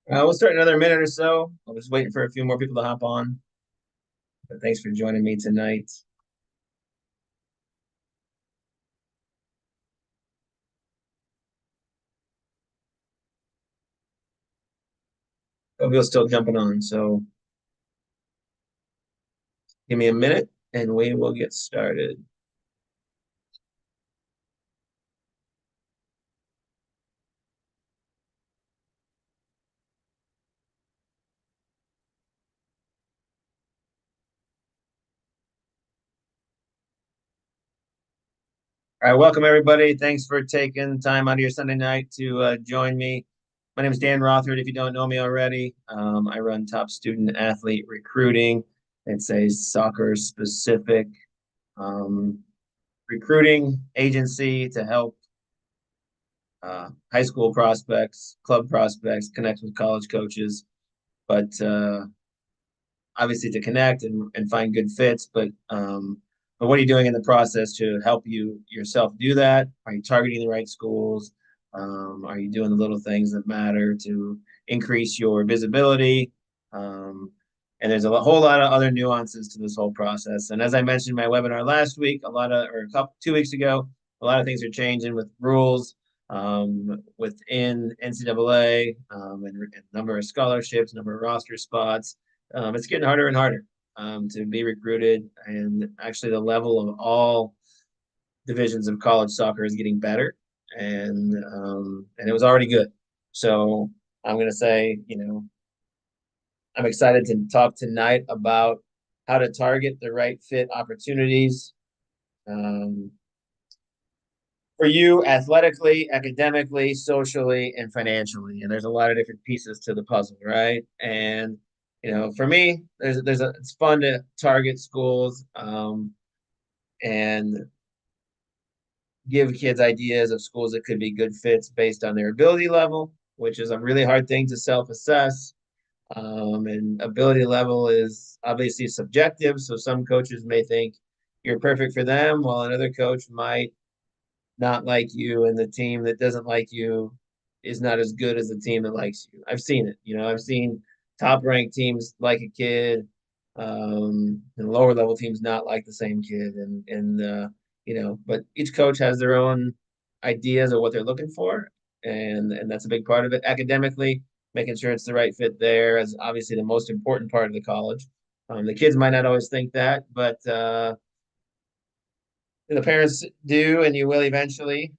We'll start in another minute or so. I'm just waiting for a few more people to hop on. But thanks for joining me tonight. People still jumping on, so give me a minute and we will get started. All right, welcome everybody. Thanks for taking time out of your Sunday night to join me. My name is Dan Rothard. If you don't know me already, I run Top Student Athlete Recruiting. It's a soccer specific um, recruiting agency to help high school prospects, club prospects, connect with college coaches, but obviously to connect and find good fits. But what are you doing in the process to help you yourself do that? Are you targeting the right schools? Are you doing the little things that matter to increase your visibility? Um, and there's whole lot of other nuances to this whole process. And as I mentioned in my webinar last week, or a couple 2 weeks ago, a lot of things are changing with rules within NCAA and number of scholarships, number of roster spots. It's getting harder and harder to be recruited, and actually, the level of all divisions of college soccer is getting better, and it was already good. So I'm going to say, I'm excited to talk tonight about how to target the right fit opportunities um, for you athletically, academically, socially, and financially. And there's a lot of different pieces to the puzzle, right? And for me, it's fun to target schools and give kids ideas of schools that could be good fits based on their ability level, which is a really hard thing to self-assess. And ability level is obviously subjective, so some coaches may think you're perfect for them, while another coach might not like you, and the team that doesn't like you is not as good as the team that likes you. I've seen it. I've seen top ranked teams like a kid, and lower level teams not like the same kid, but each coach has their own ideas of what they're looking for, and that's a big part of it. Academically, making sure it's the right fit there is obviously the most important part of the college. The kids might not always think that, but the parents do, and you will eventually.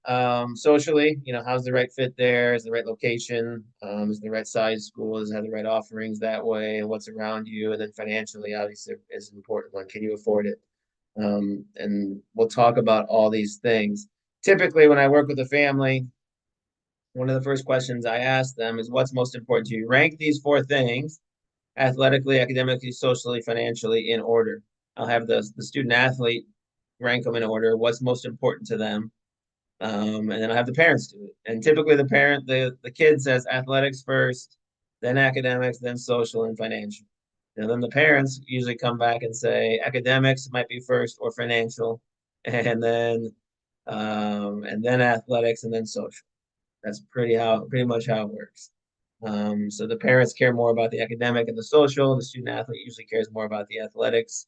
Socially, how's the right fit there? Is the right location? Is the right size school? Does it have the right offerings that way? And what's around you? And then financially, obviously, is an important one. Can you afford it? And we'll talk about all these things. Typically, when I work with a family, one of the first questions I ask them is, what's most important to you? Rank these four things: athletically, academically, socially, financially, in order. I'll have the student athlete rank them in order. What's most important to them, and then I'll have the parents do it. And typically, the kid says athletics first, then academics, then social and financial. And then the parents usually come back and say academics might be first or financial, and then athletics and then social. That's pretty much how it works. So the parents care more about the academic and the social. The student athlete usually cares more about the athletics.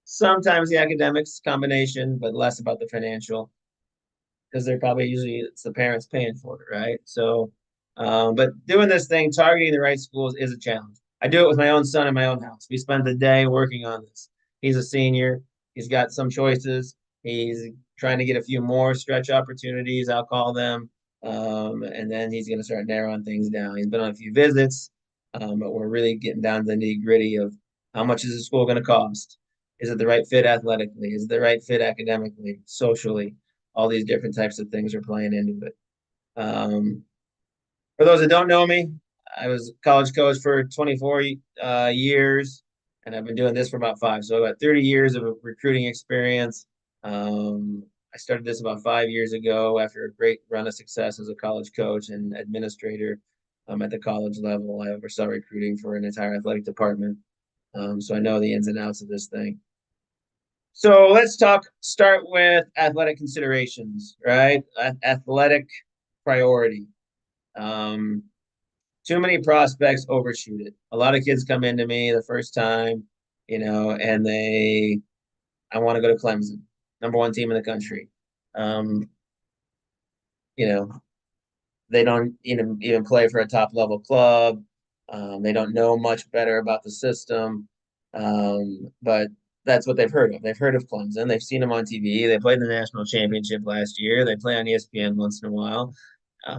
Sometimes the academics combination, but less about the financial because they're probably usually it's the parents paying for it, right? So, but doing this thing, targeting the right schools is a challenge. I do it with my own son in my own house. We spend the day working on this. He's a senior. He's got some choices. He's trying to get a few more stretch opportunities, I'll call them. And then he's going to start narrowing things down. He's been on a few visits, but we're really getting down to the nitty gritty of how much is the school going to cost? Is it the right fit athletically? Is it the right fit academically, socially? All these different types of things are playing into it. Um, for those that don't know me, I was a college coach for 24 years, and I've been doing this for about five. So I've got 30 years of recruiting experience. I started this about 5 years ago after a great run of success as a college coach and administrator at the college level. I oversaw recruiting for an entire athletic department. So I know the ins and outs of this thing. So let's start with athletic considerations, right? Athletic priority. Um, too many prospects overshoot it. A lot of kids come into me the first time, and I want to go to Clemson, number one team in the country. Um, you know, they don't even play for a top level club. They don't know much better about the system, but that's what they've heard of. They've heard of Clemson. They've seen them on TV. They played in the national championship last year. They play on ESPN once in a while.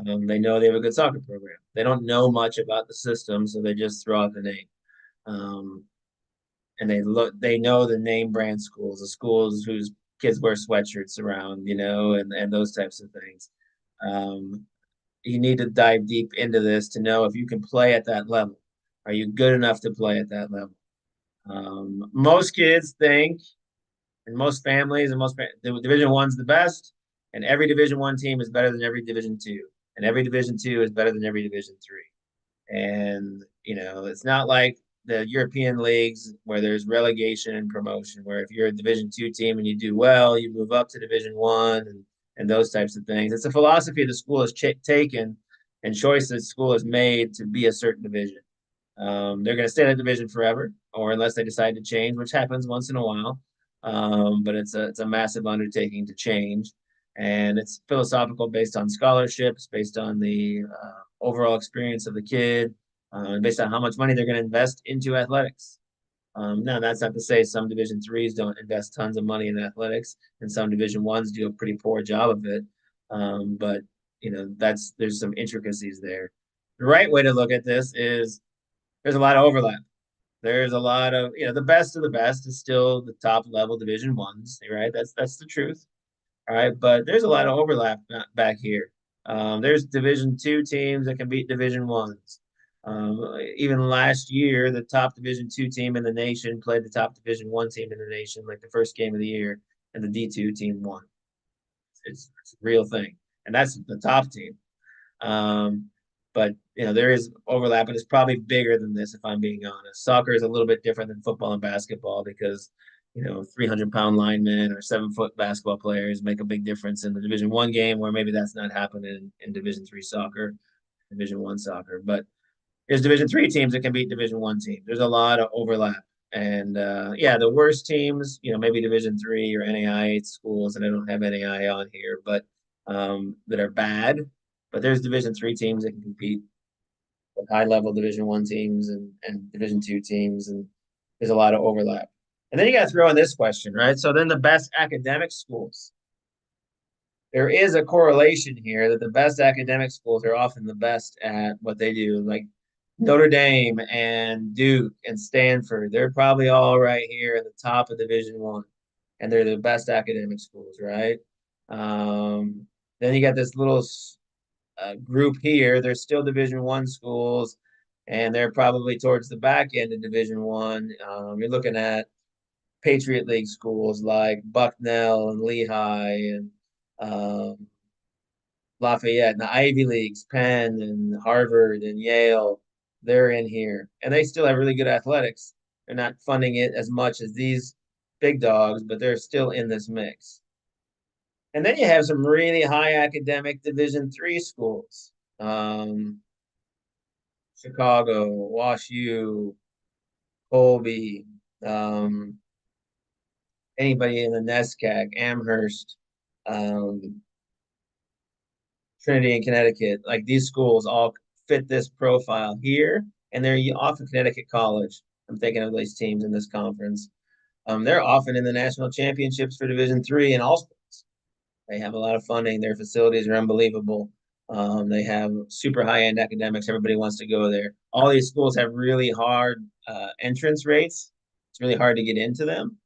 They know they have a good soccer program. They don't know much about the system, so they just throw out the name. Um, and they know the name brand schools, the schools whose kids wear sweatshirts around, and those types of things. Um, you need to dive deep into this to know if you can play at that level. Are you good enough to play at that level? Most kids think, and most families, and the Division One's the best, and every Division One team is better than every Division Two, and every Division Two is better than every Division Three. And it's not like the European leagues where there's relegation and promotion, where if you're a Division Two team and you do well, you move up to Division One and those types of things. It's a philosophy the school has taken and choice that school has made to be a certain division. They're going to stay in that division forever, or unless they decide to change, which happens once in a while. But it's a massive undertaking to change, and it's philosophical based on scholarships, based on the overall experience of the kid, and based on how much money they're going to invest into athletics. Now, that's not to say some Division threes don't invest tons of money in athletics, and some Division ones do a pretty poor job of it. But there's some intricacies there. The right way to look at this is there's a lot of overlap. There's a lot of the best of the best is still the top level Division ones, right? That's the truth. All right, but there's a lot of overlap back here. There's Division two teams that can beat Division ones. Even last year, the top Division two team in the nation played the top Division one team in the nation, like the first game of the year, and the D2 team won. It's a real thing, and that's the top team. Um, but there is overlap, and it's probably bigger than this if I'm being honest. Soccer is a little bit different than football and basketball because 300-pound linemen or 7-foot basketball players make a big difference in the Division One game, where maybe that's not happening in Division Three soccer, Division One soccer. But there's Division Three teams that can beat Division One teams. There's a lot of overlap. And yeah, the worst teams, maybe Division Three or NAIA schools, and I don't have NAIA on here, but that are bad. But there's Division Three teams that can compete with high level Division One teams and Division Two teams, and there's a lot of overlap. And then you got to throw in this question, right? So then the best academic schools. There is a correlation here that the best academic schools are often the best at what they do. Like Notre Dame and Duke and Stanford, they're probably all right here at the top of Division One, and they're the best academic schools, right? Then you got this little group here. They're still Division One schools, and they're probably towards the back end of Division One. You're looking at Patriot League schools like Bucknell and Lehigh and um, Lafayette, and the Ivy Leagues, Penn and Harvard and Yale. They're in here, and they still have really good athletics. They're not funding it as much as these big dogs, but they're still in this mix. And then you have some really high academic Division three schools. Chicago, Wash U, Colby, um, anybody in the NESCAC, Amherst, um, Trinity in Connecticut. Like these schools all fit this profile here, and they're often Connecticut College. I'm thinking of these teams in this conference. They're often in the national championships for Division three and all sports. They have a lot of funding. Their facilities are unbelievable. They have super high end academics. Everybody wants to go there. All these schools have really hard entrance rates. It's really hard to get into them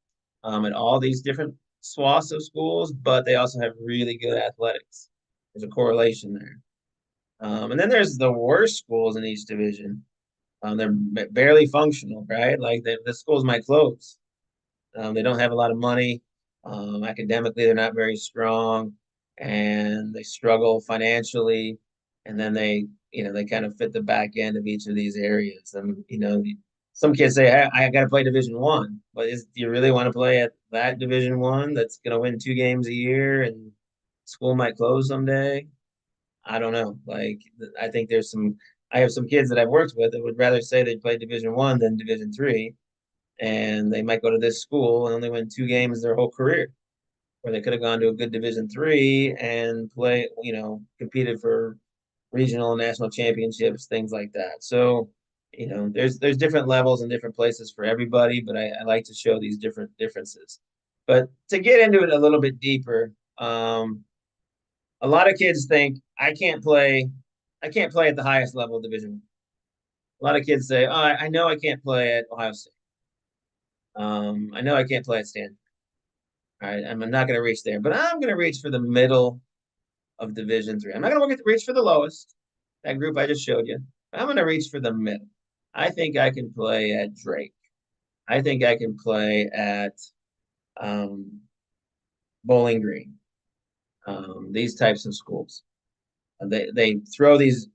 at all these different swaths of schools, but they also have really good athletics. There's a correlation there. And then there's the worst schools in each division. They're barely functional, right? Like the schools might close. They don't have a lot of money. Academically, they're not very strong, and they struggle financially. And then they kind of fit the back end of each of these areas. And some kids say, hey, I got to play Division One, but do you really want to play at that Division One that's going to win 2 games a year and school might close someday? I don't know. Like, I think there's some I have some kids that I've worked with that would rather say they played Division 1 than Division 3, and they might go to this school and only win 2 games their whole career, where they could have gone to a good Division 3 and play, competed for regional and national championships, things like that. So, there's different levels and different places for everybody, but I like to show these different differences. But to get into it a little bit deeper, a lot of kids think I can't play at the highest level of Division 1. A lot of kids say, "Oh, I know I can't play at Ohio State. I know I can't play at Stanford. All right, I'm not going to reach there, but I'm going to reach for the middle of Division 3. I'm not going to reach for the lowest, that group I just showed you. I'm going to reach for the middle. I think I can play at Drake. I think I can play at um, Bowling Green. These types of schools. They throw this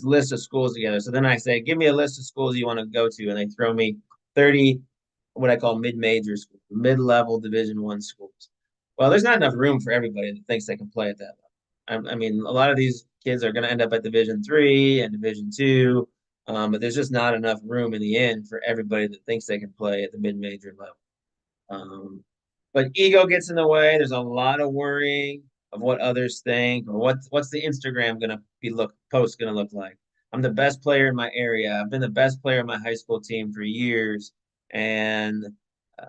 list of schools together. So then I say, give me a list of schools you want to go to, and they throw me 30 what I call mid-major schools, mid-level Division 1 schools. Well, there's not enough room for everybody that thinks they can play at that level. I mean, a lot of these kids are going to end up at Division 3 and Division 2, but there's just not enough room in the end for everybody that thinks they can play at the mid-major level. But ego gets in the way. There's a lot of worrying of what others think, or what's the Instagram gonna look like. I'm the best player in my area. I've been the best player in my high school team for years, and uh,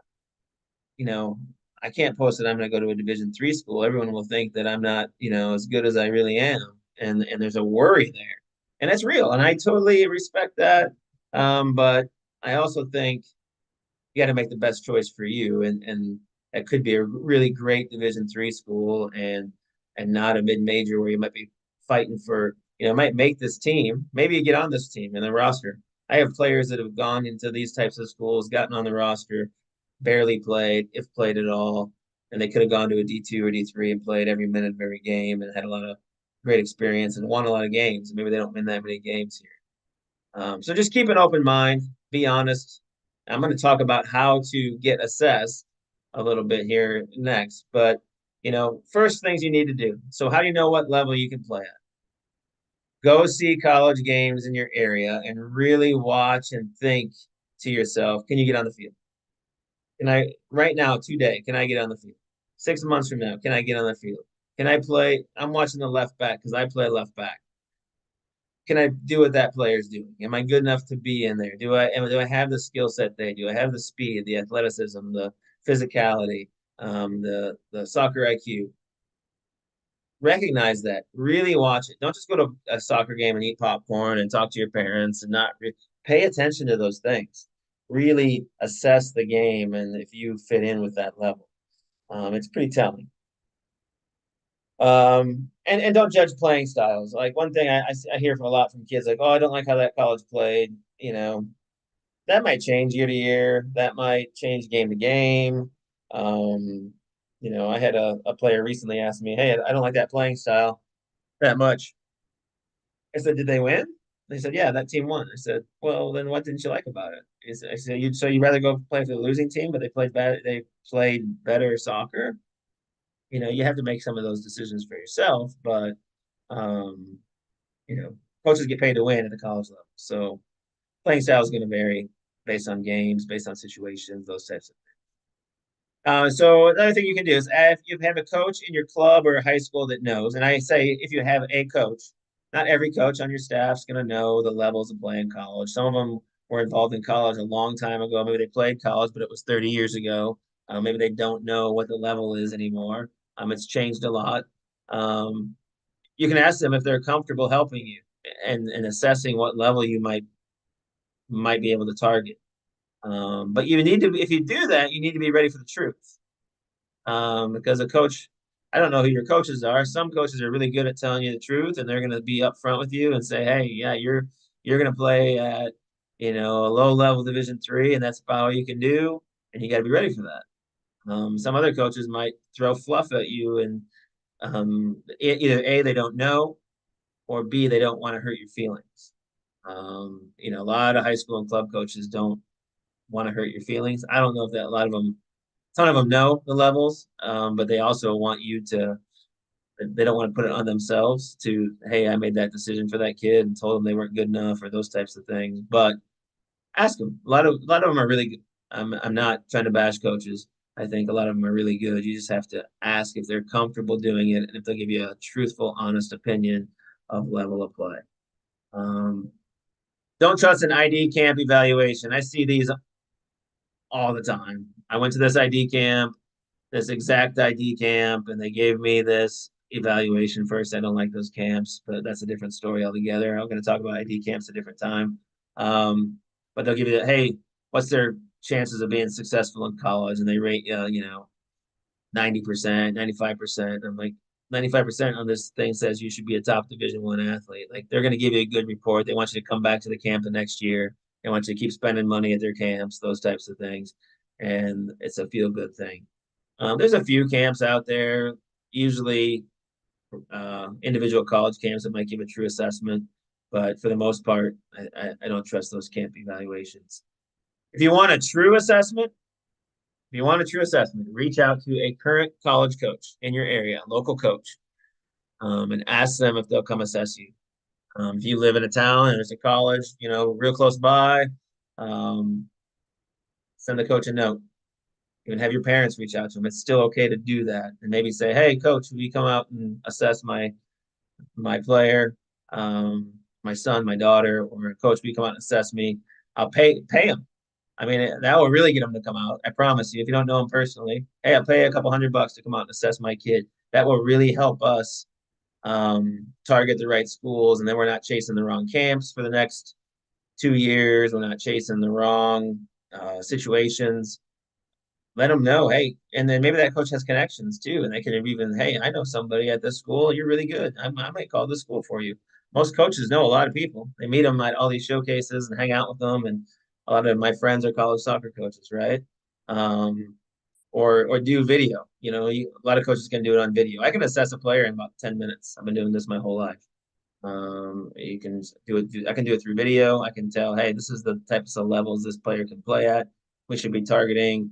you know I can't post that I'm gonna go to a Division 3 school. Everyone will think that I'm not as good as I really am, and there's a worry there, and it's real, and I totally respect that. But I also think you got to make the best choice for you, and that could be a really great Division 3 school, and not a mid-major where you might be fighting for might make this team. Maybe you get on this team in the roster. I have players that have gone into these types of schools, gotten on the roster, barely played, if played at all, and they could have gone to a D2 or D3 and played every minute of every game and had a lot of great experience and won a lot of games. Maybe they don't win that many games here. So just keep an open mind, be honest. I'm going to talk about how to get assessed a little bit here next, but first things you need to do. So how do you know what level you can play at? Go see college games in your area and really watch and think to yourself, can you get on the field? Can I right now, today, can I get on the field? 6 months from now, can I get on the field? Can I play? I'm watching the left back because I play left back. Can I do what that player's doing? Am I good enough to be in there? Do I have the skill set they do? I have the speed, the athleticism, the physicality, the soccer IQ. Recognize that. Really watch it. Don't just go to a soccer game and eat popcorn and talk to your parents and not pay attention to those things. Really assess the game and if you fit in with that level. It's pretty telling. And don't judge playing styles. Like one thing I hear from a lot from kids, like, oh, I don't like how that college played. That might change year to year. That might change game to game. Um, I had a player recently ask me, hey, I don't like that playing style that much. I said, did they win? They said, yeah, that team won. I said, well, then what didn't you like about it? I said, you'd rather go play for the losing team, but they played bad. They played better soccer. You have to make some of those decisions for yourself, but um, coaches get paid to win at the college level. So playing style is going to vary based on games, based on situations, those types of things. So another thing you can do is if you have a coach in your club or high school that knows, and I say if you have a coach, not every coach on your staff is going to know the levels of playing college. Some of them were involved in college a long time ago. Maybe they played college, but it was 30 years ago. Maybe they don't know what the level is anymore. It's changed a lot. You can ask them if they're comfortable helping you and assessing what level you might be able to target. But you need to, if you do that, you need to be ready for the truth. Because a coach, I don't know who your coaches are. Some coaches are really good at telling you the truth, and they're going to be upfront with you and say, "Hey, yeah, you're going to play at a low level Division 3, and that's about all you can do, and you got to be ready for that." Some other coaches might throw fluff at you, and either A, they don't know, or B, they don't want to hurt your feelings. A lot of high school and club coaches don't want to hurt your feelings. I don't know if a ton of them know the levels, but they also want you to They don't want to put it on themselves to, hey, I made that decision for that kid and told them they weren't good enough or those types of things. But ask them. A lot of them are really good. I'm not trying to bash coaches. I think a lot of them are really good. You just have to ask if they're comfortable doing it and if they'll give you a truthful, honest opinion of level of play. Um, don't trust an ID camp evaluation. I see these all the time. I went to this ID camp, this exact ID camp, and they gave me this evaluation first. I don't like those camps, but that's a different story altogether. I'm going to talk about ID camps a different time. But they'll give you, hey, what's their chances of being successful in college? And they rate, 90%, 95%. I'm like, 95% on this thing says you should be a top Division I athlete. Like they're going to give you a good report. They want you to come back to the camp the next year. They want you to keep spending money at their camps, those types of things. And it's a feel good thing. There's a few camps out there, usually individual college camps that might give a true assessment. But for the most part, I don't trust those camp evaluations. If you want a true assessment, if you want a true assessment, reach out to a current college coach in your area, local coach, and ask them if they'll come assess you. If you live in a town and there's a college, real close by, um, send the coach a note. Even have your parents reach out to them. It's still okay to do that, and maybe say, "Hey, coach, will you come out and assess my player, my son, my daughter, or coach, will you come out and assess me? I'll pay them. I mean, that will really get them to come out. I promise you. If you don't know them personally, hey, I'll pay a couple $100 to come out and assess my kid. That will really help us target the right schools, and then we're not chasing the wrong camps for the next 2 years. We're not chasing the wrong situations. Let them know, hey, and then maybe that coach has connections too, and they can even, hey, I know somebody at this school. You're really good. I might call this school for you. Most coaches know a lot of people. They meet them at all these showcases and hang out with them. And a lot of my friends are college soccer coaches, right? Um, or do video. A lot of coaches can do it on video. I can assess a player in about 10 minutes. I've been doing this my whole life. You can do it. I can do it through video. I can tell, hey, this is the types of levels this player can play at. We should be targeting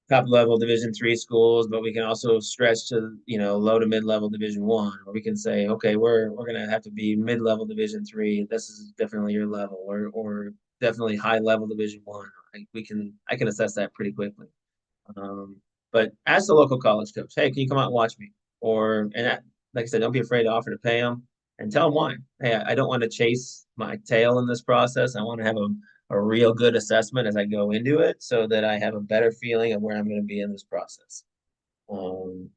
top level Division III schools, but we can also stretch to low to mid level Division I, or we can say, okay, we're gonna have to be mid level Division III. This is definitely your level, or definitely high level Division I. I can assess that pretty quickly. Um, but ask the local college coach, hey, can you come out and watch me? Like I said, don't be afraid to offer to pay them and tell them why. Hey, I don't want to chase my tail in this process. I want to have a real good assessment as I go into it so that I have a better feeling of where I'm going to be in this process. Um,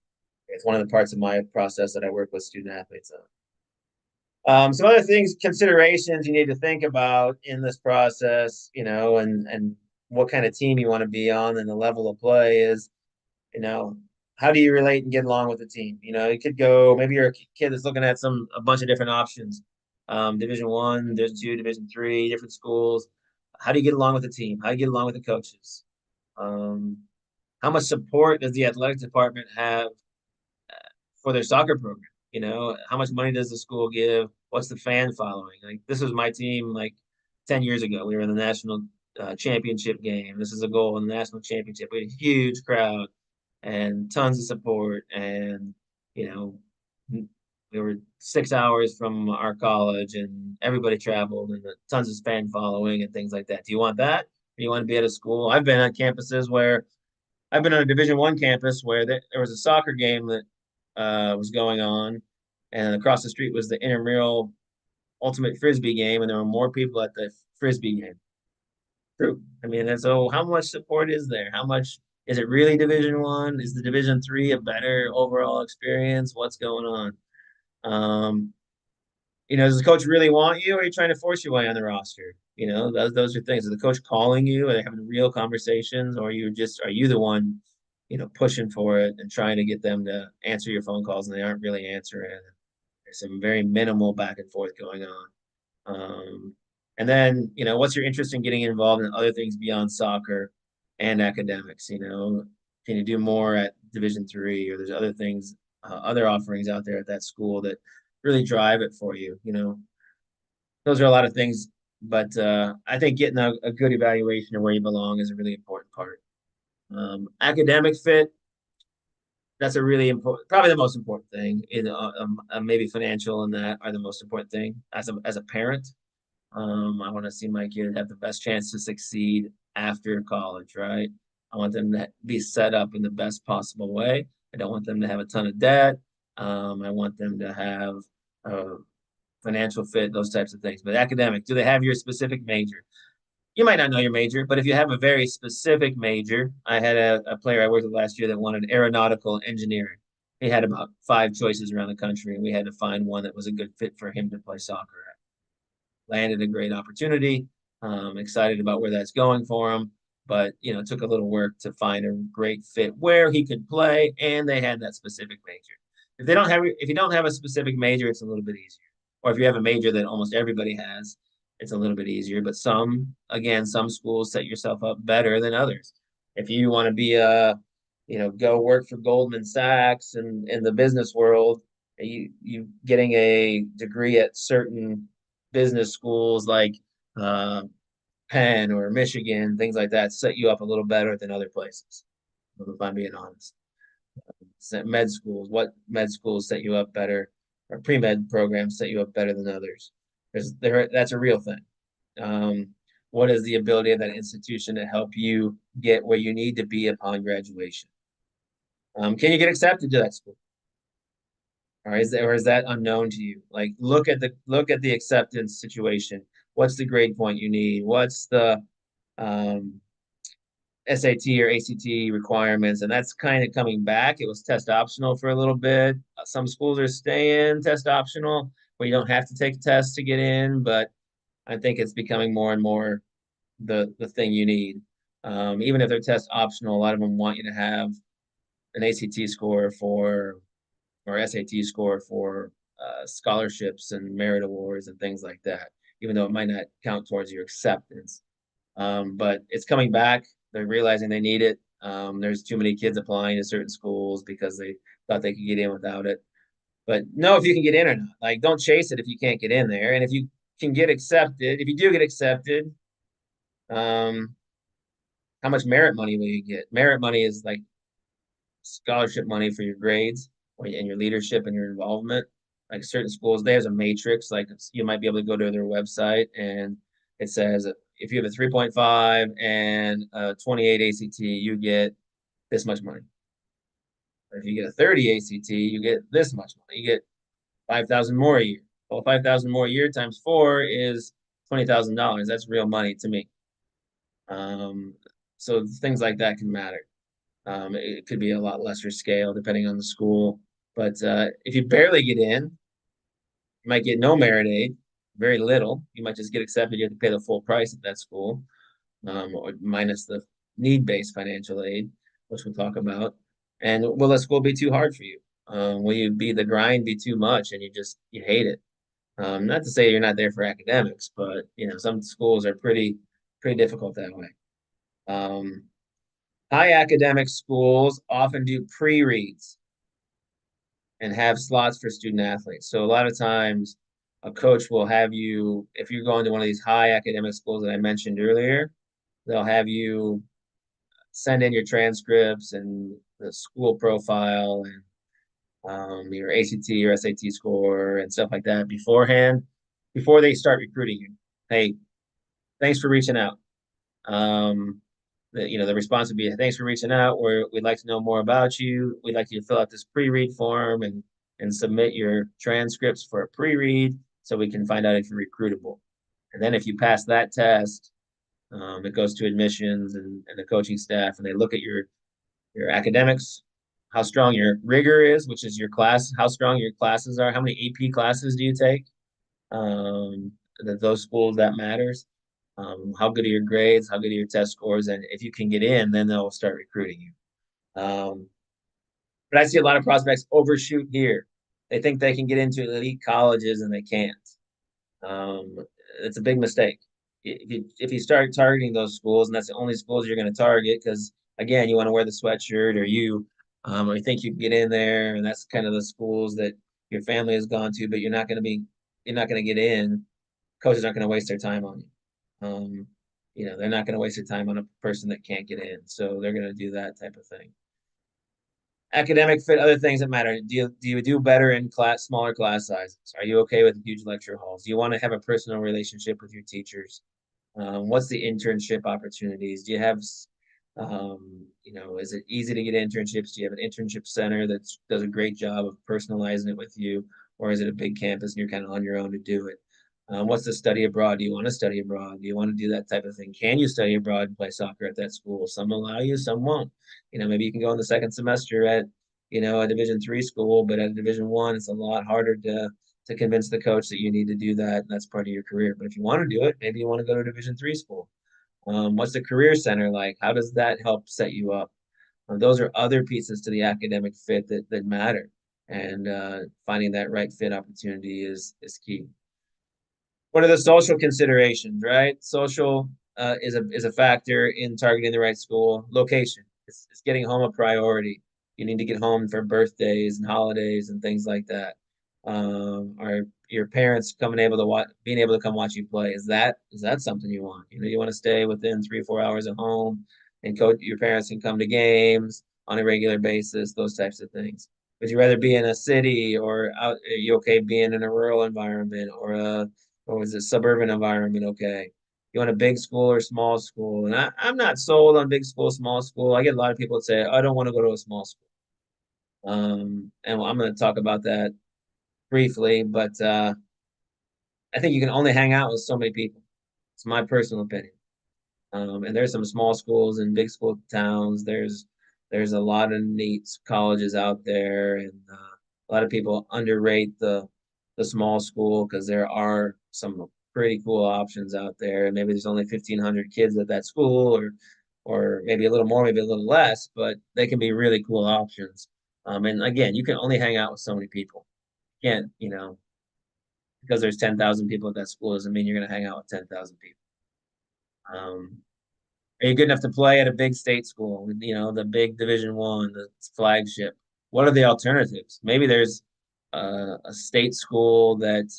it's one of the parts of my process that I work with student athletes on. Some other things, considerations you need to think about in this process, and what kind of team you want to be on and the level of play is, you know, how do you relate and get along with the team? You could go, maybe you're a kid that's looking at a bunch of different options, Division I, Division II, Division III, different schools. How do you get along with the team? How do you get along with the coaches? Um, how much support does the athletic department have for their soccer program? How much money does the school give? What's the fan following? Like this was my team like 10 years ago. We were in the national championship game. This is a goal in the national championship. We had a huge crowd and tons of support. And, you know, we were 6 hours from our college and everybody traveled and tons of fan following and things like that. Do you want that? Or do you want to be at a school? I've been on campuses where I've been on a Division I campus where there was a soccer game that was going on, and across the street was the intramural ultimate frisbee game, and there were more people at the frisbee game. True. I mean, and so how much support is there? How much is it really Division I? Is the Division III a better overall experience? What's going on? Um, does the coach really want you, or are you trying to force your way on the roster? Those are things. Is the coach calling you? Are they having real conversations, or are you the one, pushing for it and trying to get them to answer your phone calls and they aren't really answering? There's some very minimal back and forth going on. And then, what's your interest in getting involved in other things beyond soccer and academics? Can you do more at Division III, or there's other things, other offerings out there at that school that really drive it for you? Those are a lot of things, but I think getting a good evaluation of where you belong is a really important part. Academic fit, That's a really important, probably the most important thing. Maybe financial and that are the most important thing as a parent. I want to see my kid have the best chance to succeed after college, right? I want them to be set up in the best possible way. I don't want them to have a ton of debt. I want them to have a financial fit, those types of things. But academic, do they have your specific major? You might not know your major, but if you have a very specific major, I had a player I worked with last year that wanted aeronautical engineering. He had about 5 choices around the country, and we had to find one that was a good fit for him to play soccer at. Landed a great opportunity. Excited about where that's going for him, but it took a little work to find a great fit where he could play, and they had that specific major. If you don't have a specific major, it's a little bit easier. Or if you have a major that almost everybody has, it's a little bit easier. But some schools set yourself up better than others. If you want to be go work for Goldman Sachs and in the business world, you getting a degree at certain business schools like uh, Penn or Michigan, things like that, set you up a little better than other places. If I'm being honest, what med schools set you up better, or pre med programs set you up better than others? Because that's a real thing. Um, what is the ability of that institution to help you get where you need to be upon graduation? Can you get accepted to that school? Or is that unknown to you? Like look at the acceptance situation. What's the grade point you need? What's the um, SAT or ACT requirements? And that's kind of coming back. It was test optional for a little bit. Some schools are staying test optional, where you don't have to take a test to get in, but I think it's becoming more and more the thing you need. Even if they're test optional, a lot of them want you to have an ACT score for or SAT score for scholarships and merit awards and things like that, even though it might not count towards your acceptance. But it's coming back. They're realizing they need it. There's too many kids applying to certain schools because they thought they could get in without it. But know if you can get in or not. Like, don't chase it if you can't get in there. And if you can get accepted, if you do get accepted, um, how much merit money will you get? Merit money is like scholarship money for your grades and your leadership and your involvement. Like certain schools, there's a matrix. Like you might be able to go to their website and it says if you have a 3.5 and a 28 ACT, you get this much money. Or if you get a 30 ACT, you get this much money. You get 5,000 more a year. Well, 5,000 more a year times four is $20,000. That's real money to me. Um, so things like that can matter. It could be a lot lesser scale depending on the school. But if you barely get in, you might get no merit aid, very little. You might just get accepted. You have to pay the full price at that school, or minus the need-based financial aid, which we'll talk about. And will the school be too hard for you? Will you be the grind be too much and you hate it? Not to say you're not there for academics, but some schools are pretty difficult that way. Um, High academic schools often do pre-reads and have slots for student athletes. So a lot of times a coach will have you, if you're going to one of these high academic schools that I mentioned earlier, they'll have you send in your transcripts and the school profile and your ACT or SAT score and stuff like that beforehand, before they start recruiting you. Hey, thanks for reaching out. Um, the response would be, thanks for reaching out. We'd like to know more about you. We'd like you to fill out this pre-read form and submit your transcripts for a pre-read so we can find out if you're recruitable. And then if you pass that test, it goes to admissions and the coaching staff, and they look at your academics, how strong your rigor is, which is your class, how strong your classes are, how many AP classes do you take. Those schools that matters. How good are your grades? How good are your test scores? And if you can get in, then they'll start recruiting you. But I see a lot of prospects overshoot here. They think they can get into elite colleges and they can't. Um, it's a big mistake. If you start targeting those schools, and that's the only schools you're going to target, because again, you want to wear the sweatshirt, or you think you can get in there, and that's kind of the schools that your family has gone to, but you're not going to get in. Coaches aren't going to waste their time on you. They're not going to waste their time on a person that can't get in, so they're going to do that type of thing. Academic fit, other things that matter. Do you do better in smaller class sizes? Are you okay with huge lecture halls? Do you want to have a personal relationship with your teachers? What's the internship opportunities? Do you have, is it easy to get internships? Do you have an internship center that does a great job of personalizing it with you? Or is it a big campus and you're kind of on your own to do it? What's the study abroad? Do you want to study abroad? Do you want to do that type of thing? Can you study abroad and play soccer at that school? Some allow you, some won't. Maybe you can go in the second semester at, a Division 3 school, but at a Division 1, it's a lot harder to convince the coach that you need to do that. And that's part of your career. But if you want to do it, maybe you want to go to a Division 3 school. What's the career center like? How does that help set you up? Those are other pieces to the academic fit that matter. And finding that right fit opportunity is key. What are the social considerations, right? Social is a factor in targeting the right school. Location is getting home a priority. You need to get home for birthdays and holidays and things like that. Are your parents being able to come watch you play? Is that something you want? You want to stay within 3 or 4 hours of home, and your parents can come to games on a regular basis. Those types of things. Would you rather be in a city or out? Are you okay being in a rural environment or was it suburban environment okay? You want a big school or small school? And I'm not sold on big school, small school. I get a lot of people that say, I don't want to go to a small school. And I'm going to talk about that briefly, but I think you can only hang out with so many people. It's my personal opinion. And there's some small schools and big school towns. There's a lot of neat colleges out there, and a lot of people underrate the small school because there are some pretty cool options out there. And maybe there's only 1,500 kids at that school, or maybe a little more, maybe a little less, but they can be really cool options. And again, you can only hang out with so many people. You can't, because there's 10,000 people at that school doesn't mean you're going to hang out with 10,000 people. Are you good enough to play at a big state school? The big Division 1, the flagship. What are the alternatives? Maybe there's a state school that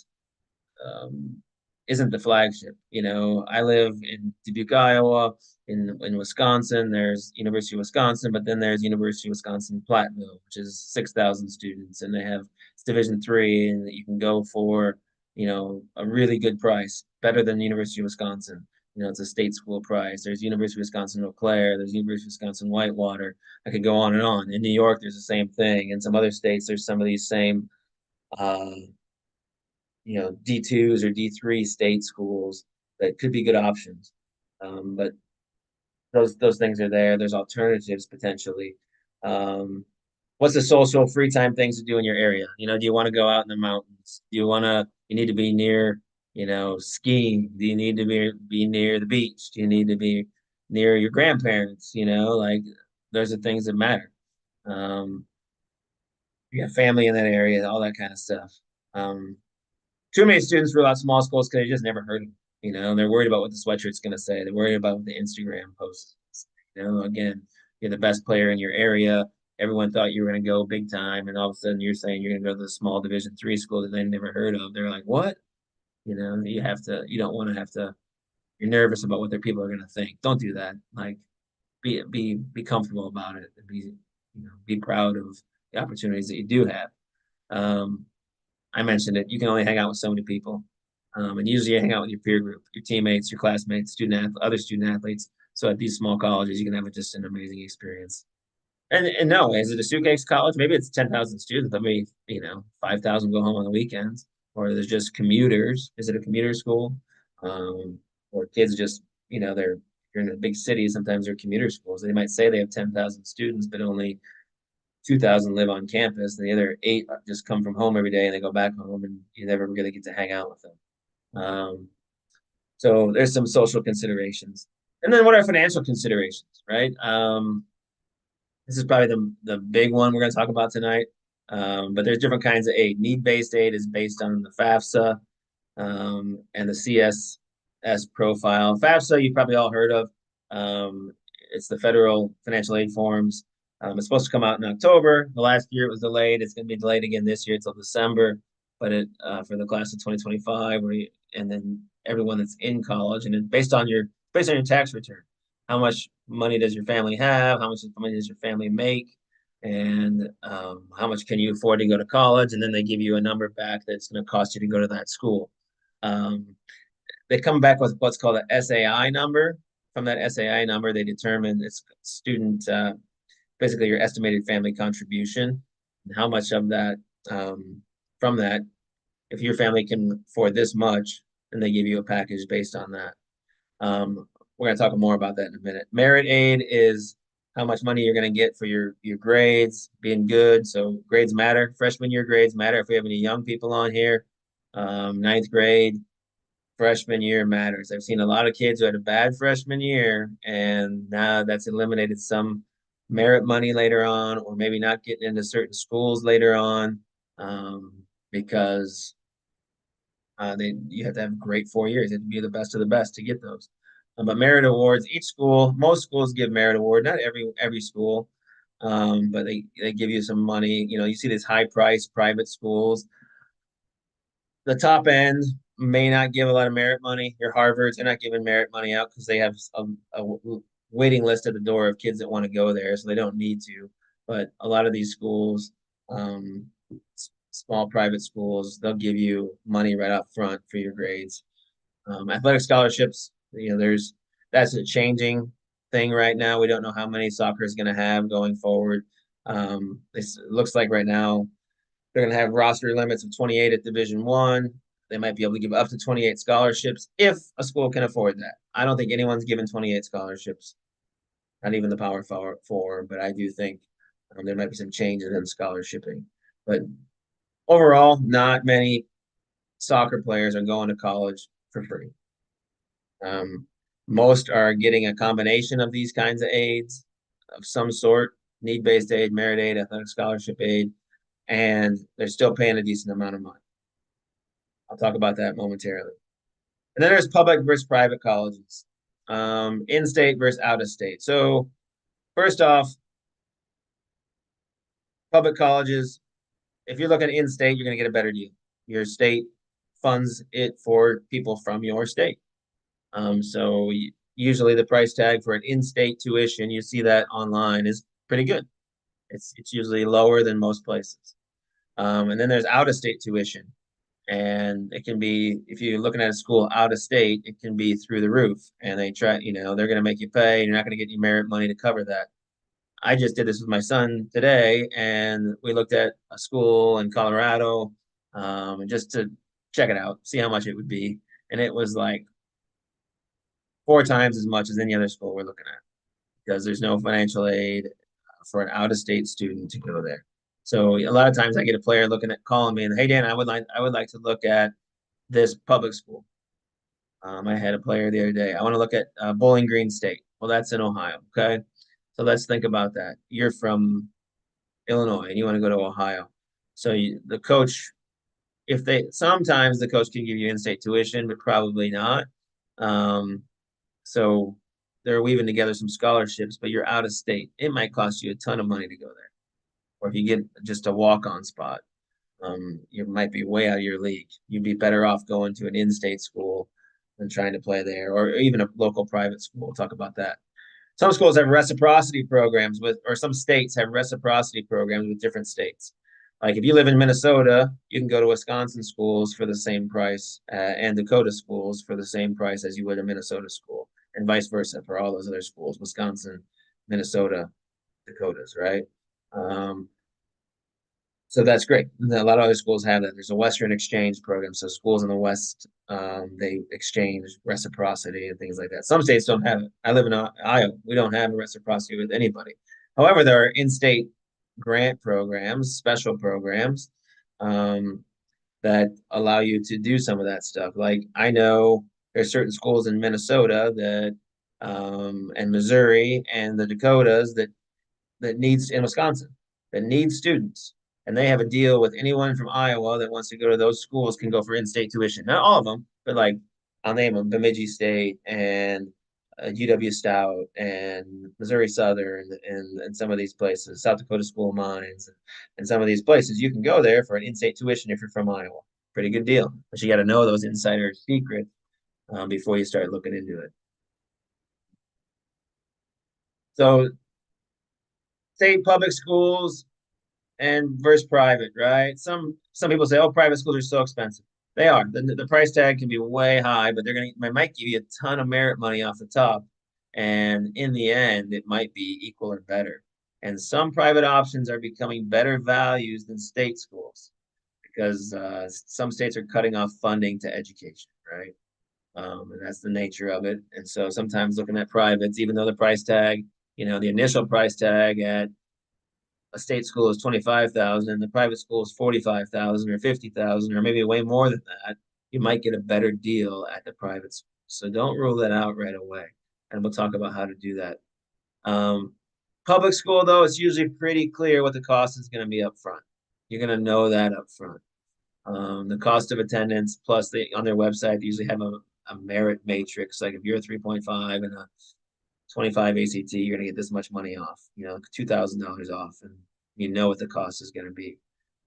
um, isn't the flagship. I live in Dubuque, Iowa. In Wisconsin, there's University of Wisconsin, but then there's University of Wisconsin Platteville, which is 6,000 students, and they have it's Division 3, and you can go for a really good price, better than University of Wisconsin. It's a state school price. There's University of Wisconsin Eau Claire. There's University of Wisconsin Whitewater. I could go on and on. In New York, there's the same thing. In some other states, there's some of these same uh, D2s or D3 state schools that could be good options. But those things are there. There's alternatives potentially. What's the social free time things to do in your area? Do you want to go out in the mountains? You need to be near, skiing? Do you need to be near the beach? Do you need to be near your grandparents? Like those are things that matter. Um, you got family in that area, all that kind of stuff. Um, Too many students rule out small schools because they just never heard of them. They're worried about what the sweatshirt's going to say. They're worried about what the Instagram posts. Again, you're the best player in your area. Everyone thought you were going to go big time, and all of a sudden you're saying you're going to go to the small Division 3 school that they never heard of. They're like, what? You don't want to have to. You're nervous about what their people are going to think. Don't do that. Like, be comfortable about it, and be proud of the opportunities that you do have. Um, I mentioned it. You can only hang out with so many people, and usually you hang out with your peer group, your teammates, your classmates, other student athletes. So at these small colleges, you can have just an amazing experience. And no, is it a suitcase college? Maybe it's 10,000 students. I mean, 5,000 go home on the weekends, or there's just commuters. Is it a commuter school? Or kids just, you're in a big city. Sometimes they're commuter schools. They might say they have 10,000 students, but only 2,000 live on campus, and the other 8 just come from home every day and they go back home, and you never really get to hang out with them. So there's some social considerations. And then what are financial considerations, right? This is probably the big one we're going to talk about tonight. But there's different kinds of aid. Need-based aid is based on the FAFSA and the CSS profile. FAFSA, you've probably all heard of. It's the federal financial aid forms. It's supposed to come out in October. The last year it was delayed. It's going to be delayed again this year until December. But for the class of 2025, and then everyone that's in college, and it's based on your tax return. How much money does your family have? How much money does your family make? and how much can you afford to go to college, and then they give you a number back that's going to cost you to go to that school. Um, they come back with what's called an SAI number. From that SAI number, they determine it's student, basically your estimated family contribution, and how much of that from that, if your family can afford this much, then they give you a package based on that. We're going to talk more about that in a minute. Merit aid is how much money you're going to get for your grades being good. So grades matter. Freshman year grades matter. If we have any young people on here, ninth grade, freshman year matters. I've seen a lot of kids who had a bad freshman year, and now that's eliminated some merit money later on, or maybe not getting into certain schools later on, because you have to have great 4 years. You have to be the best of the best to get those. But merit awards, each school, most schools give merit award. Not every school, but they give you some money. You know, you see these high price private schools. The top end may not give a lot of merit money. Your Harvards, they're not giving merit money out because they have a waiting list at the door of kids that want to go there, so they don't need to. But a lot of these schools, um, small private schools, they'll give you money right up front for your grades. Athletic scholarships, you know, that's a changing thing right now. We don't know how many soccer is going to have going forward. It looks like right now they're going to have roster limits of 28 at Division One. They might be able to give up to 28 scholarships if a school can afford that. I don't think anyone's given 28 scholarships, not even the Power Four, but I do think there might be some changes in scholarshiping. But overall, not many soccer players are going to college for free. Most are getting a combination of these kinds of aids of some sort, need-based aid, merit aid, athletic scholarship aid, and they're still paying a decent amount of money. I'll talk about that momentarily. And then there's public versus private colleges, in-state versus out-of-state. So first off, public colleges, if you're looking in-state, you're going to get a better deal. Your state funds it for people from your state. So usually the price tag for an in-state tuition, you see that online, is pretty good. It's usually lower than most places. And then there's out-of-state tuition. And it can be, if you're looking at a school out of state, it can be through the roof. And they try, you know, they're going to make you pay. And you're not going to get any merit money to cover that. I just did this with my son today, and we looked at a school in Colorado, just to check it out, see how much it would be. And it was like 4 times as much as any other school we're looking at because there's no financial aid for an out-of-state student to go there. So a lot of times I get a player looking at calling me and, hey Dan, I would like to look at this public school. I had a player the other day. I want to look at Bowling Green State. Well, that's in Ohio. Okay, so let's think about that. You're from Illinois and you want to go to Ohio. So the coach, if they sometimes the coach can give you in-state tuition, but probably not. So they're weaving together some scholarships, but you're out of state. It might cost you a ton of money to go there. Or if you get just a walk-on spot, you might be way out of your league. You'd be better off going to an in-state school than trying to play there, or even a local private school. We'll talk about that. Some schools have reciprocity programs with, or some states have reciprocity programs with different states. Like if you live in Minnesota, you can go to Wisconsin schools for the same price, and Dakota schools for the same price as you would a Minnesota school, and vice versa for all those other schools, Wisconsin, Minnesota, Dakotas, right? So that's great. A lot of other schools have that. There's a Western exchange program. So schools in the West, they exchange reciprocity and things like that. Some states don't have it. I live in Iowa. We don't have a reciprocity with anybody. However, there are in-state grant programs, special programs, that allow you to do some of that stuff. Like I know there's certain schools in Minnesota that, and Missouri and the Dakotas that needs in Wisconsin that need students. And they have a deal with anyone from Iowa that wants to go to those schools can go for in-state tuition. Not all of them, but like I'll name them: Bemidji State and UW Stout and Missouri Southern and some of these places, South Dakota School of Mines, and some of these places. You can go there for an in-state tuition if you're from Iowa. Pretty good deal, but you got to know those insider secrets before you start looking into it. So state public schools and versus private, right? Some people say, oh, private schools are so expensive. They are. The price tag can be way high, but they might give you a ton of merit money off the top, and in the end, it might be equal or better. And some private options are becoming better values than state schools because some states are cutting off funding to education, right? And that's the nature of it. And so sometimes looking at privates, even though the price tag, the initial price tag at a state school is 25,000 and the private school is 45,000 or 50,000 or maybe way more than that, you might get a better deal at the private school. So don't rule that out right away. And we'll talk about how to do that. Um, Public school, though, it's usually pretty clear what the cost is going to be up front. You're going to know that up front. The cost of attendance plus on their website, they usually have a merit matrix. Like if you're a 3.5 and a 25 ACT, you're going to get this much money off, $2,000 off, and you know what the cost is going to be.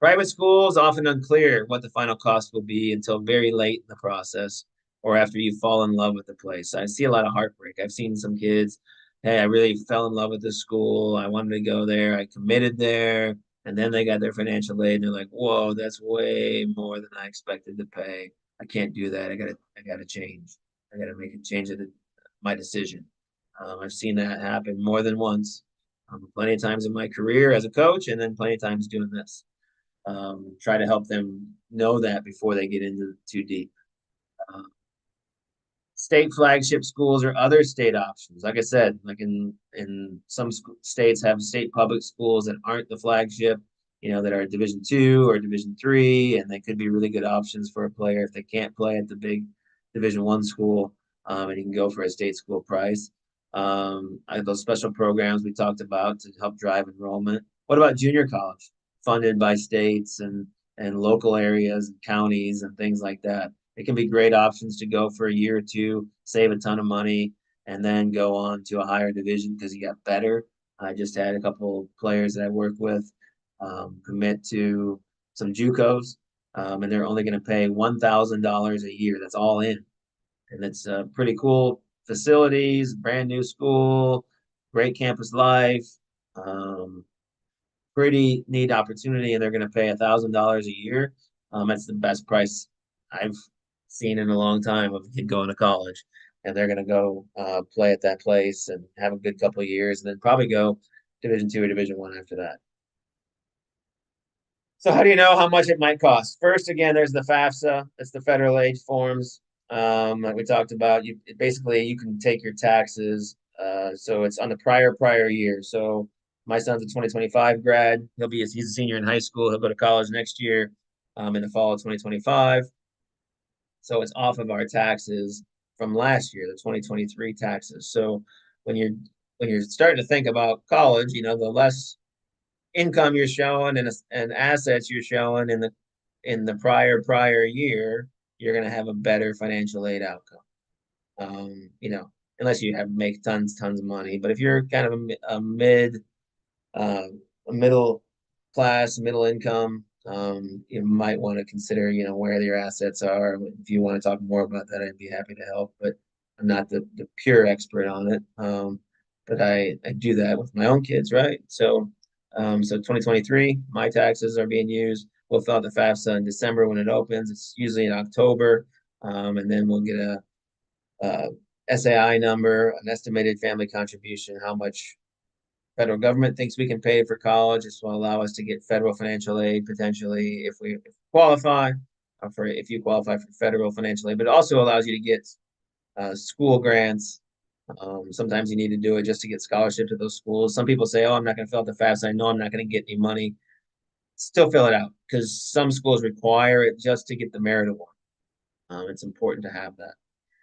Private schools often unclear what the final cost will be until very late in the process or after you fall in love with the place. I see a lot of heartbreak. I've seen some kids, hey, I really fell in love with this school. I wanted to go there. I committed there. And then they got their financial aid and they're like, whoa, that's way more than I expected to pay. I can't do that. I gotta change. I gotta make a change of my decision. I've seen that happen more than once, plenty of times in my career as a coach, and then plenty of times doing this. Try to help them know that before they get into too deep. Uh, State flagship schools or other state options. Like I said, like in some states have state public schools that aren't the flagship, that are Division 2 or Division 3, and they could be really good options for a player if they can't play at the big Division 1 school, and you can go for a state school price. I have those special programs we talked about to help drive enrollment. What about junior college, funded by states and local areas and counties and things like that? It can be great options to go for a year or two, save a ton of money, and then go on to a higher division because you got better. I just had a couple players that I work with commit to some JUCOs, and they're only going to pay $1,000 a year. That's all in, and it's pretty cool facilities, brand new school, great campus life, um, pretty neat opportunity, and they're going to pay $1,000 a year. That's the best price I've seen in a long time of a kid going to college, and they're going to go play at that place and have a good couple of years, and then probably go Division 2 or Division 1 after that. So how do you know how much it might cost? First, again, there's the FAFSA. That's the federal aid forms that we talked about. Basically you can take your taxes. So it's on the prior year. So my son's a 2025 grad. He's a senior in high school. He'll go to college next year in the fall of 2025. So it's off of our taxes from last year, the 2023 taxes. So when you're when you're starting to think about college, the less income you're showing and assets you're showing in the prior year, you're going to have a better financial aid outcome. Unless you have make tons of money. But if you're kind of uh, a middle class, middle income, you might want to consider, where your assets are. If you want to talk more about that, I'd be happy to help. But I'm not the pure expert on it. But I do that with my own kids, right? So 2023, my taxes are being used. We'll fill out the FAFSA in December when it opens. It's usually in October, and then we'll get a SAI number, an estimated family contribution, how much federal government thinks we can pay for college. This will allow us to get federal financial aid potentially if we qualify, if you qualify for federal financial aid, but it also allows you to get school grants. Sometimes you need to do it just to get scholarship to those schools. Some people say, oh, I'm not going to fill out the FAFSA. I know I'm not going to get any money. Still fill it out because some schools require it just to get the merit award. It's important to have that.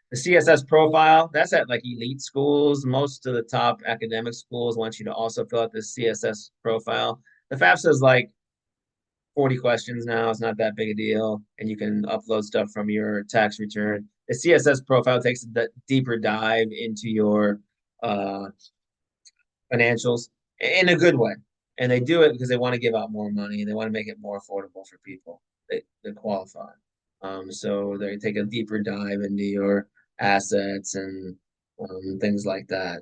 The CSS profile, that's at like elite schools. Most of the top academic schools want you to also fill out the CSS profile. The FAFSA is like 40 questions now. It's not that big a deal. And you can upload stuff from your tax return. The CSS profile takes a deeper dive into your financials in a good way. And they do it because they want to give out more money and they want to make it more affordable for people that qualify. So they take a deeper dive into your assets and things like that.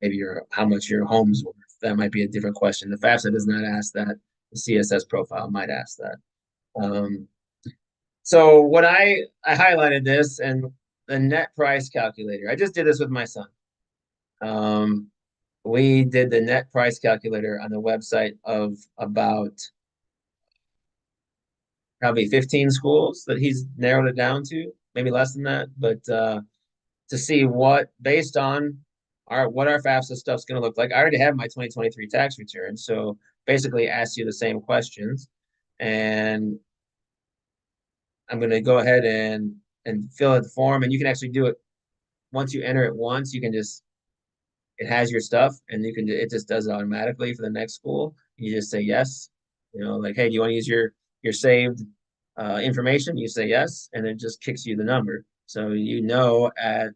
Maybe how much your home's worth, that might be a different question. The FAFSA does not ask that. The CSS profile might ask that. So what I highlighted this and the net price calculator. I just did this with my son. We did the net price calculator on the website of about probably 15 schools that he's narrowed it down to, maybe less than that, but to see what based on what our FAFSA stuff's going to look like. I already have my 2023 tax return, so basically ask you the same questions, and I'm going to go ahead and fill out the form, and you can actually do it once you enter it once. You can just it has your stuff, and you can it just does it automatically for the next school. You just say yes, like, hey, do you want to use your saved information? You say yes, and it just kicks you the number. So at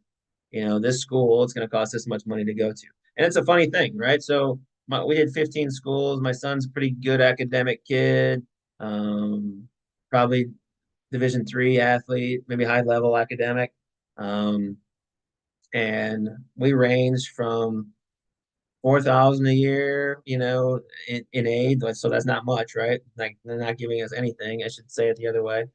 this school, it's going to cost this much money to go to. And it's a funny thing, right? So we did 15 schools. My son's a pretty good academic kid, probably Division III athlete, maybe high level academic. And we range from 4,000 a year, in aid. So that's not much, right? Like they're not giving us anything. I should say it the other way,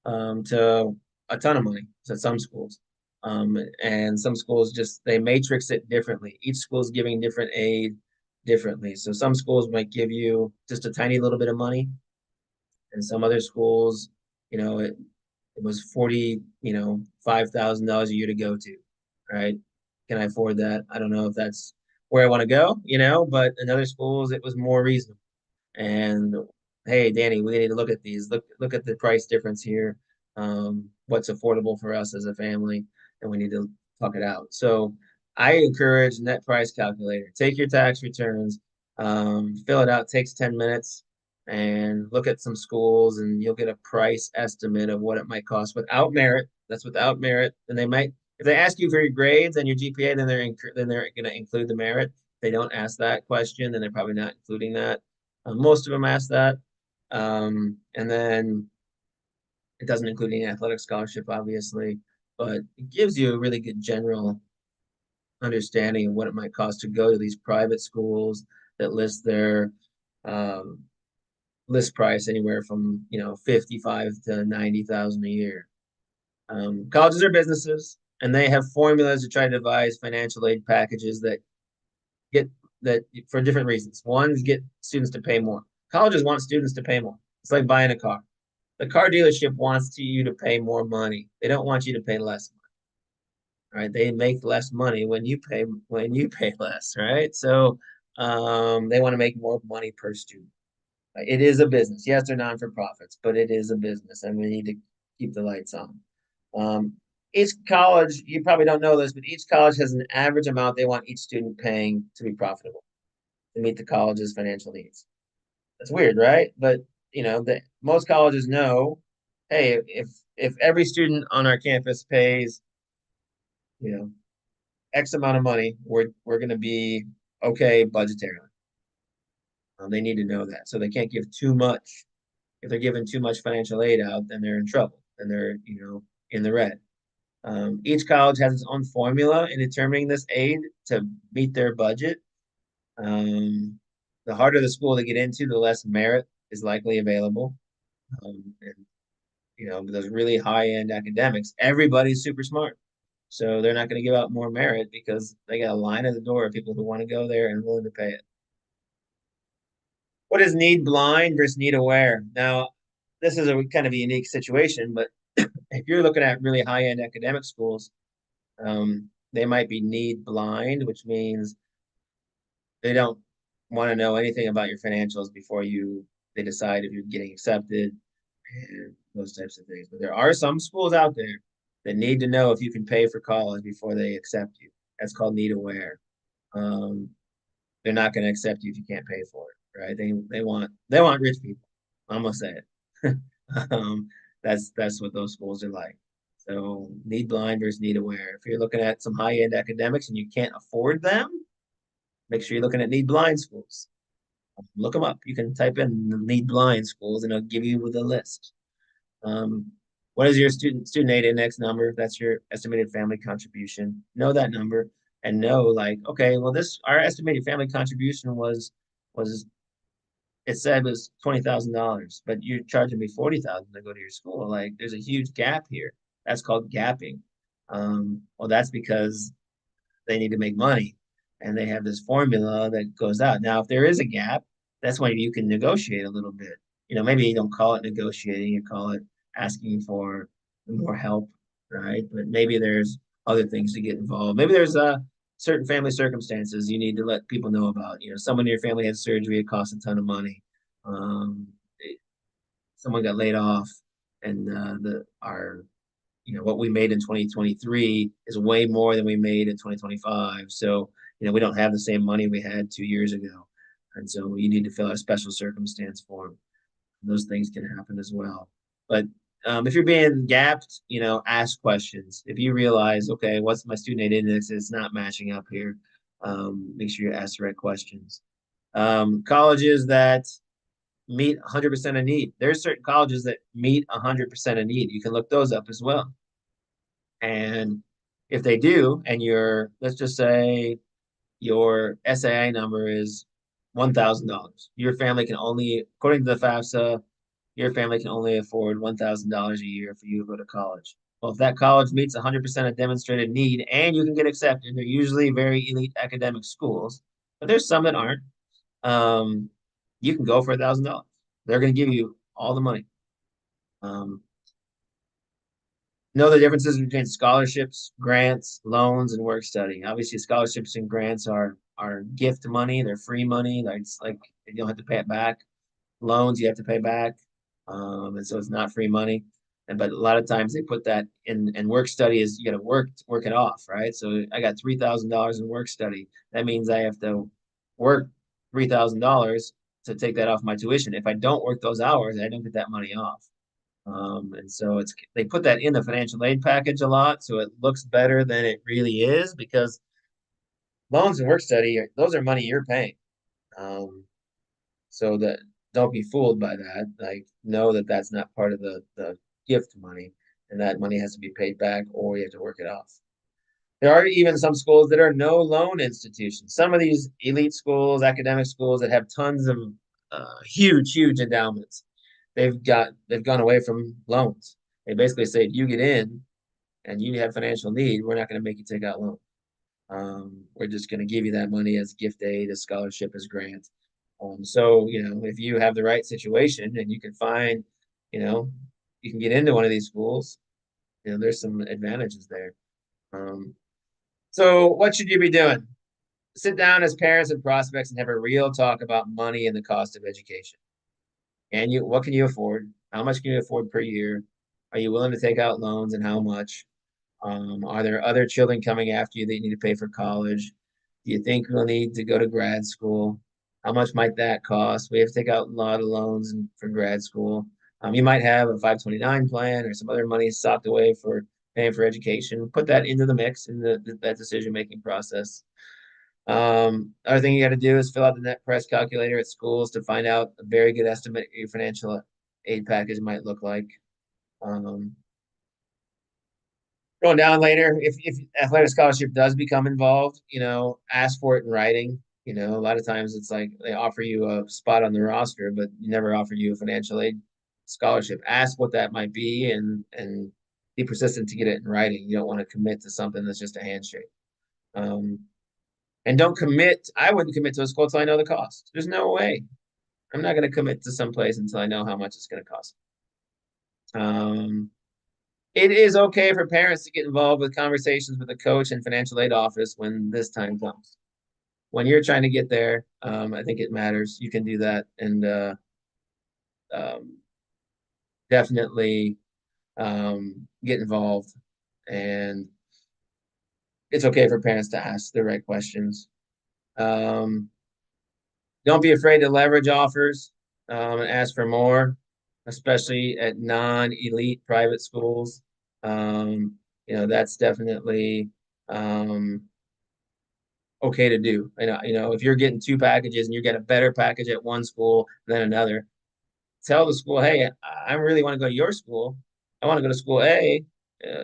to a ton of money to some schools. And some schools they matrix it differently. Each school is giving different aid differently. So some schools might give you just a tiny little bit of money, and some other schools, it was $45,000 a year to go to, right? Can I afford that? I don't know if that's where I want to go, but in other schools it was more reasonable. And hey, Danny, we need to look at these. Look at the price difference here. What's affordable for us as a family, and we need to talk it out. So I encourage net price calculator. Take your tax returns, fill it out. Takes 10 minutes, and look at some schools, and you'll get a price estimate of what it might cost without merit. That's without merit. And if they ask you for your grades and your GPA, then they're going to include the merit. If they don't ask that question, then they're probably not including that. Most of them ask that. And then it doesn't include any athletic scholarship, obviously, but it gives you a really good general understanding of what it might cost to go to these private schools that list their list price anywhere from 55 to 90,000 a year. Colleges are businesses, and they have formulas to try to devise financial aid packages that for different reasons. One is get students to pay more. Colleges want students to pay more. It's like buying a car. The car dealership wants you to pay more money. They don't want you to pay less money, right? They make less money when you pay less, right? So they want to make more money per student. It is a business. Yes, they're non-for-profits, but it is a business, and we need to keep the lights on. Each college, you probably don't know this, but each college has an average amount they want each student paying to be profitable, to meet the college's financial needs. That's weird, right? But most colleges know, hey, if every student on our campus pays, X amount of money, we're going to be okay budgetarily. They need to know that, so they can't give too much. If they're giving too much financial aid out, then they're in trouble, and they're in the red. Each college has its own formula in determining this aid to meet their budget. The harder the school to get into, the less merit is likely available. And those really high-end academics, everybody's super smart. So they're not going to give out more merit because they got a line at the door of people who want to go there and willing to pay it. What is need blind versus need aware? Now, this is a kind of a unique situation, but if you're looking at really high-end academic schools, they might be need blind, which means they don't want to know anything about your financials before they decide if you're getting accepted and those types of things. But there are some schools out there that need to know if you can pay for college before they accept you. That's called need aware. They're not going to accept you if you can't pay for it, right? They want rich people. I'm gonna say it. That's what those schools are like. So need blind versus need aware. If you're looking at some high end academics and you can't afford them, make sure you're looking at need blind schools. Look them up. You can type in need blind schools and it'll give you the list. What is your student aid index number? That's your estimated family contribution. Know that number. and know like, okay, well, this our estimated family contribution was it said it was $20,000, but you're charging me 40,000 to go to your school. Like, there's a huge gap here. That's called gapping. Well, that's because they need to make money, and they have this formula that goes out. Now, if there is a gap, that's when you can negotiate a little bit. Maybe you don't call it negotiating, you call it asking for more help, right? But maybe there's other things to get involved. Maybe there's certain family circumstances you need to let people know about. Someone in your family had surgery, it costs a ton of money. Um, Someone got laid off, and the our what we made in 2023 is way more than we made in 2025. So, we don't have the same money we had 2 years ago. And so you need to fill out a special circumstance form. Those things can happen as well. But if you're being gapped, ask questions. If you realize, okay, what's my student aid index? It's not matching up here. Make sure you ask the right questions. Colleges that meet 100% of need. There's certain colleges that meet 100% of need. You can look those up as well. And if they do, and let's just say your SAI number is $1,000, your family can only, according to the FAFSA, your family can only afford $1,000 a year for you to go to college. Well, if that college meets 100% of demonstrated need and you can get accepted, they're usually very elite academic schools, but there's some that aren't. Um, you can go for $1,000. They're going to give you all the money. Um, know the differences between scholarships, grants, loans, and work study. Obviously, scholarships and grants are gift money. They're free money. It's like you don't have to pay it back. Loans you have to pay back, and so it's not free money. But a lot of times they put that in. And work study is you got to work it off, right? So I got $3,000 in work study. That means I have to work $3,000 to take that off my tuition. If I don't work those hours, I don't get that money off. And so they put that in the financial aid package a lot, so it looks better than it really is because loans and work study, those are money you're paying. Um, so that don't be fooled by that. Like, know that that's not part of the gift money, and that money has to be paid back, or you have to work it off. There are even some schools that are no loan institutions. Some of these elite schools, academic schools that have tons of huge endowments, they've gone away from loans. They basically say if you get in and you have financial need, we're not going to make you take out loan. We're just going to give you that money as gift aid, as scholarship, as grant. So if you have the right situation and you can find, you know, you can get into one of these schools, there's some advantages there. So what should you be doing? Sit down as parents and prospects and have a real talk about money and the cost of education. And what can you afford? How much can you afford per year? Are you willing to take out loans and how much? Are there other children coming after you that you need to pay for college? Do you think we'll need to go to grad school? How much might that cost? We have to take out a lot of loans for grad school. You might have a 529 plan or some other money stocked away for paying for education. Put that into the mix in that decision making process. Other thing you got to do is fill out the net price calculator at schools to find out a very good estimate of your financial aid package might look like. Um, Going down later, if athletic scholarship does become involved, ask for it in writing. A lot of times it's like they offer you a spot on the roster, but you never offer you a financial aid scholarship. Ask what that might be and be persistent to get it in writing. You don't want to commit to something that's just a handshake. Um, and don't commit. I wouldn't commit to a school until I know the cost. There's no way. I'm not going to commit to some place until I know how much it's going to cost. It is okay for parents to get involved with conversations with the coach and financial aid office when this time comes. When you're trying to get there, I think it matters. You can do that and um, definitely get involved. And it's okay for parents to ask the right questions. Um, don't be afraid to leverage offers and ask for more, especially at non-elite private schools. That's definitely um, okay to do. If you're getting two packages and you get a better package at one school than another, tell the school, hey, I really want to go to your school. I want to go to school A.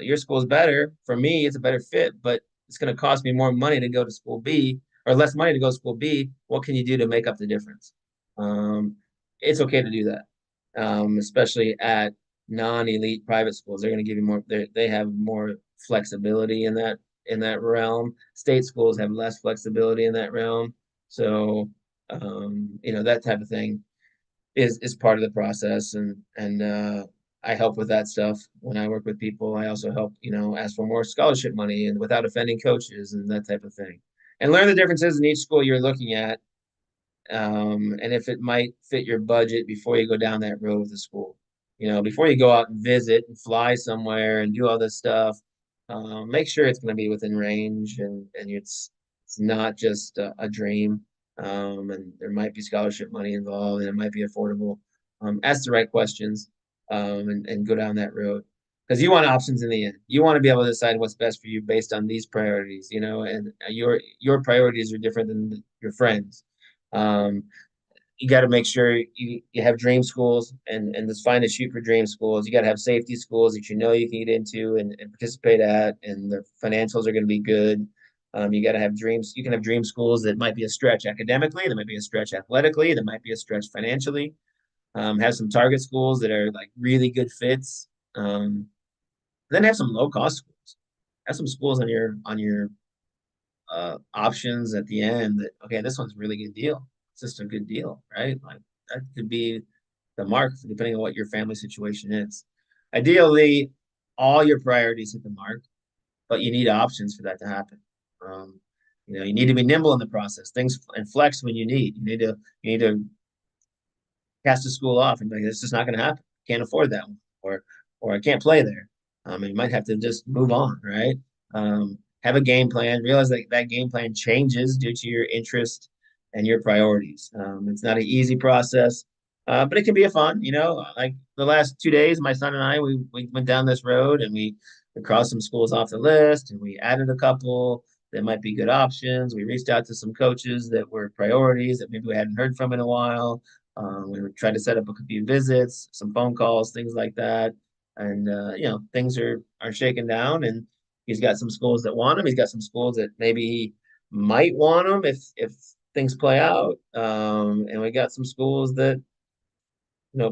Your school is better. For me, it's a better fit, but it's going to cost me more money to go to school B or less money to go to school B. What can you do to make up the difference? It's okay to do that, especially at non-elite private schools. They're going to give you more. They have more flexibility in that realm. State schools have less flexibility in that realm. So, that type of thing is part of the process, and I help with that stuff when I work with people. I also help, ask for more scholarship money and without offending coaches and that type of thing, and learn the differences in each school you're looking at, and if it might fit your budget before you go down that road with the school. Before you go out and visit and fly somewhere and do all this stuff, make sure it's going to be within range and it's not just a dream. And there might be scholarship money involved and it might be affordable. Ask the right questions, and go down that road because you want options in the end. You want to be able to decide what's best for you based on these priorities, and your priorities are different than your friends. Um, you got to make sure you have dream schools and just find a shoot for dream schools. You got to have safety schools that you can get into and participate at, and the financials are going to be good. You got to have dreams. You can have dream schools that might be a stretch academically, that might be a stretch athletically, that might be a stretch financially. Have some target schools that are like really good fits. Then have some low cost schools. Have some schools on your options at the end that, okay, this one's a really good deal. It's just a good deal, right? Like that could be the mark depending on what your family situation is. Ideally, all your priorities hit the mark, but you need options for that to happen. Um, you need to be nimble in the process. Things and flex when you need. You need to cast the school off and be like, this is not going to happen. Can't afford that one, or I can't play there. And you might have to just move on, right? Have a game plan. Realize that that game plan changes due to your interest and your priorities. It's not an easy process, but it can be a fun. Like the last 2 days, my son and I we went down this road and we crossed some schools off the list and we added a couple that might be good options. We reached out to some coaches that were priorities that maybe we hadn't heard from in a while. We tried to set up a few visits, some phone calls, things like that, and things are shaking down. And he's got some schools that want him. He's got some schools that maybe he might want him if things play out. And we got some schools that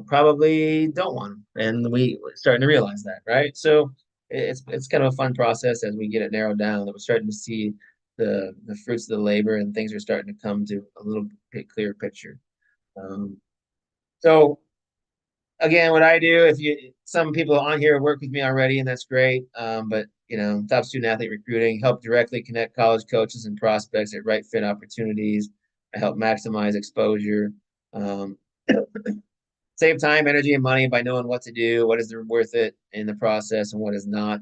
probably don't want him, and we're starting to realize that, right? So it's kind of a fun process as we get it narrowed down. That we're starting to see the fruits of the labor, and things are starting to come to a little bit clearer picture. Um, so again, what I do, if you some people on here work with me already, and that's great. But top student athlete recruiting, help directly connect college coaches and prospects at right fit opportunities. I help maximize exposure, um, save time, energy, and money by knowing what to do, what is worth it in the process, and what is not.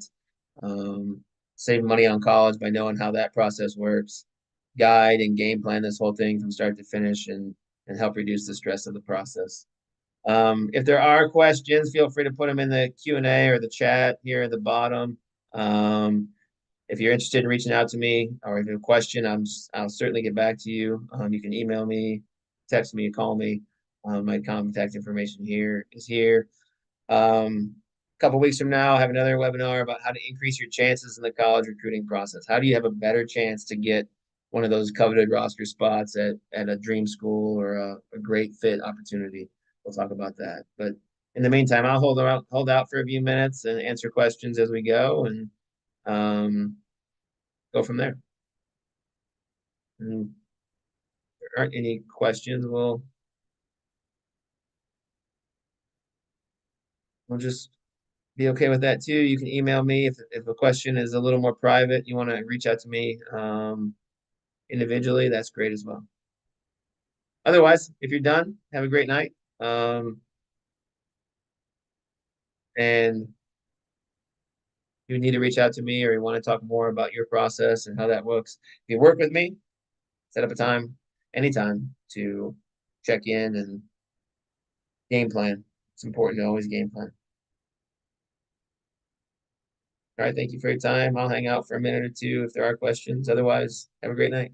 Um, Save money on college by knowing how that process works. Guide and game plan this whole thing from start to finish, and help reduce the stress of the process. If there are questions, feel free to put them in the Q&A or the chat here at the bottom. If you're interested in reaching out to me or if you have a question, I'll certainly get back to you. You can email me, text me, call me. My contact information here is here. A couple weeks from now, I have another webinar about how to increase your chances in the college recruiting process. How do you have a better chance to get one of those coveted roster spots at a dream school or a great fit opportunity? We'll talk about that. But in the meantime, I'll hold out for a few minutes and answer questions as we go, and go from there. And if there aren't any questions, we'll just be okay with that too. You can email me if a question is a little more private. You want to reach out to me individually. That's great as well. Otherwise, if you're done, have a great night. And you need to reach out to me or you want to talk more about your process and how that works. If you work with me, set up a time anytime to check in and game plan. It's important to always game plan. All right. Thank you for your time. I'll hang out for a minute or two if there are questions. Otherwise, have a great night.